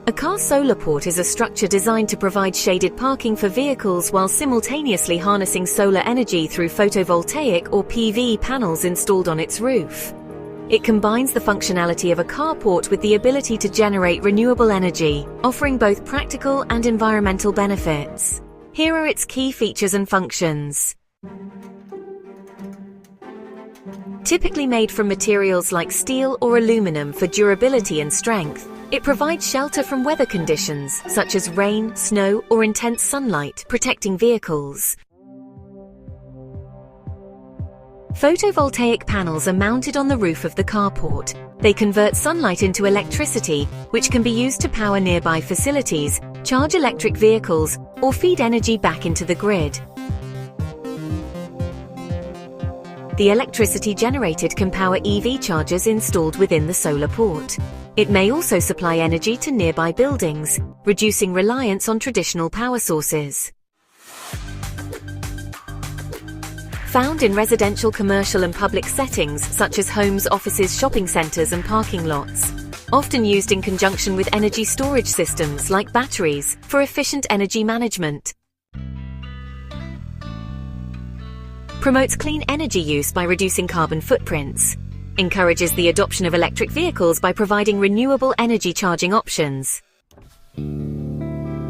A car solar port is a structure designed to provide shaded parking for vehicles while simultaneously harnessing solar energy through photovoltaic or PV panels installed on its roof. It combines the functionality of a carport with the ability to generate renewable energy, offering both practical and environmental benefits. Here are its key features and functions. Typically made from materials like steel or aluminum for durability and strength, it provides shelter from weather conditions such as rain, snow, or intense sunlight, protecting vehicles. Photovoltaic panels are mounted on the roof of the carport. They convert sunlight into electricity, which can be used to power nearby facilities, charge electric vehicles, or feed energy back into the grid. The electricity generated can power EV chargers installed within the solar port. It may also supply energy to nearby buildings, reducing reliance on traditional power sources. Found in residential, commercial and public settings such as homes, offices, shopping centers and parking lots. Often used in conjunction with energy storage systems like batteries for efficient energy management. Promotes clean energy use by reducing carbon footprints. Encourages the adoption of electric vehicles by providing renewable energy charging options. Can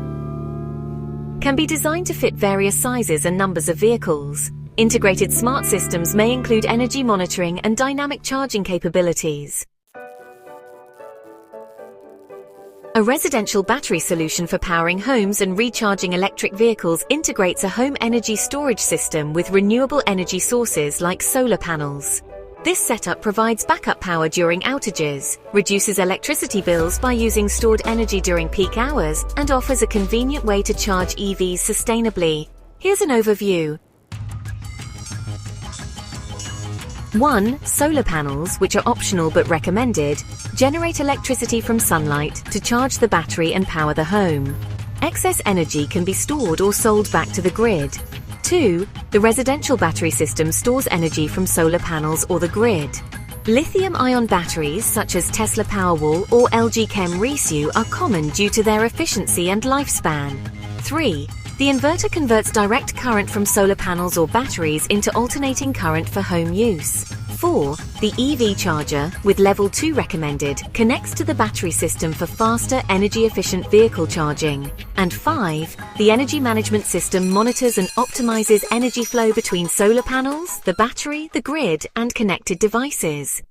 be designed to fit various sizes and numbers of vehicles. Integrated smart systems may include energy monitoring and dynamic charging capabilities. A residential battery solution for powering homes and recharging electric vehicles integrates a home energy storage system with renewable energy sources like solar panels. This setup provides backup power during outages, reduces electricity bills by using stored energy during peak hours, and offers a convenient way to charge EVs sustainably. Here's an overview. 1. Solar panels, which are optional but recommended, generate electricity from sunlight to charge the battery and power the home. Excess energy can be stored or sold back to the grid. 2. The residential battery system stores energy from solar panels or the grid. Lithium-ion batteries such as Tesla Powerwall or LG Chem Resu are common due to their efficiency and lifespan. 3. The inverter converts direct current from solar panels or batteries into alternating current for home use. 4. The EV charger, with level 2 recommended, connects to the battery system for faster, energy-efficient vehicle charging. And 5. The energy management system monitors and optimizes energy flow between solar panels, the battery, the grid, and connected devices.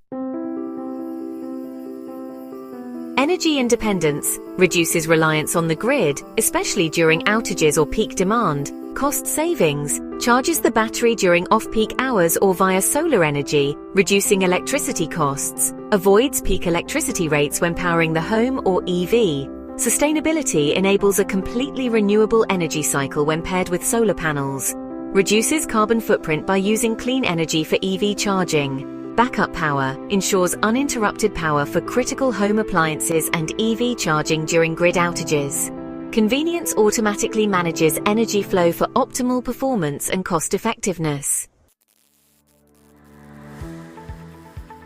Energy independence reduces reliance on the grid, especially during outages or peak demand. Cost savings charges the battery during off-peak hours or via solar energy, reducing electricity costs. Avoids peak electricity rates when powering the home or EV. Sustainability enables a completely renewable energy cycle when paired with solar panels. Reduces carbon footprint by using clean energy for EV charging. Backup power ensures uninterrupted power for critical home appliances and EV charging during grid outages. Convenience automatically manages energy flow for optimal performance and cost effectiveness.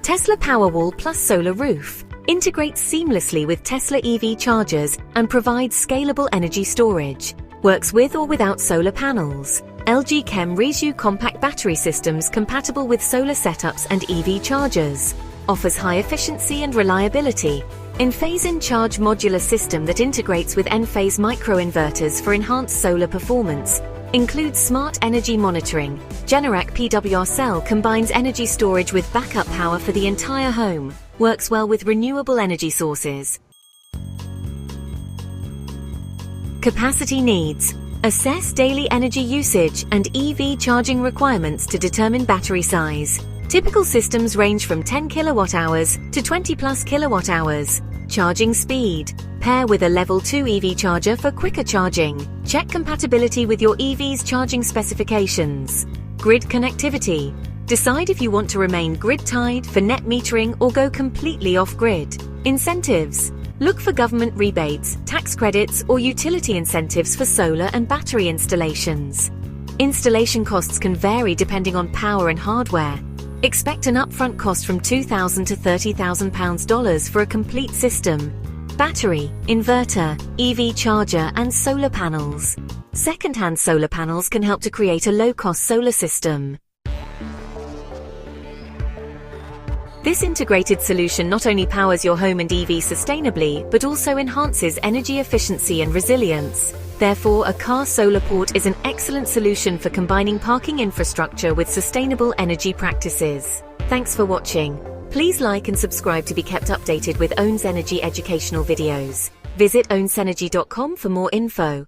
Tesla Powerwall plus solar roof integrates seamlessly with Tesla EV chargers and provides scalable energy storage. Works with or without solar panels. LG Chem Resu compact battery systems compatible with solar setups and EV chargers. Offers high efficiency and reliability. In-phase charge modular system that integrates with N-phase microinverters for enhanced solar performance. Includes smart energy monitoring. Generac PWR cell combines energy storage with backup power for the entire home. Works well with renewable energy sources. Capacity needs. Assess daily energy usage and EV charging requirements to determine battery size. Typical systems range from 10 kWh to 20 plus kWh. Charging speed. Pair with a level 2 EV charger for quicker charging. Check compatibility with your EV's charging specifications. Grid connectivity. Decide if you want to remain grid-tied for net metering or go completely off-grid. Incentives. Look for government rebates, tax credits, or utility incentives for solar and battery installations. Installation costs can vary depending on power and hardware. Expect an upfront cost from £2,000 to £30,000 for a complete system. battery, inverter, EV charger, and solar panels. Second-hand solar panels can help to create a low-cost solar system. This integrated solution not only powers your home and EV sustainably, but also enhances energy efficiency and resilience. Therefore, a car solar port is an excellent solution for combining parking infrastructure with sustainable energy practices. Thanks for watching. Please like and subscribe to be kept updated with OwnsEnergy educational videos. Visit OwnsEnergy.com for more info.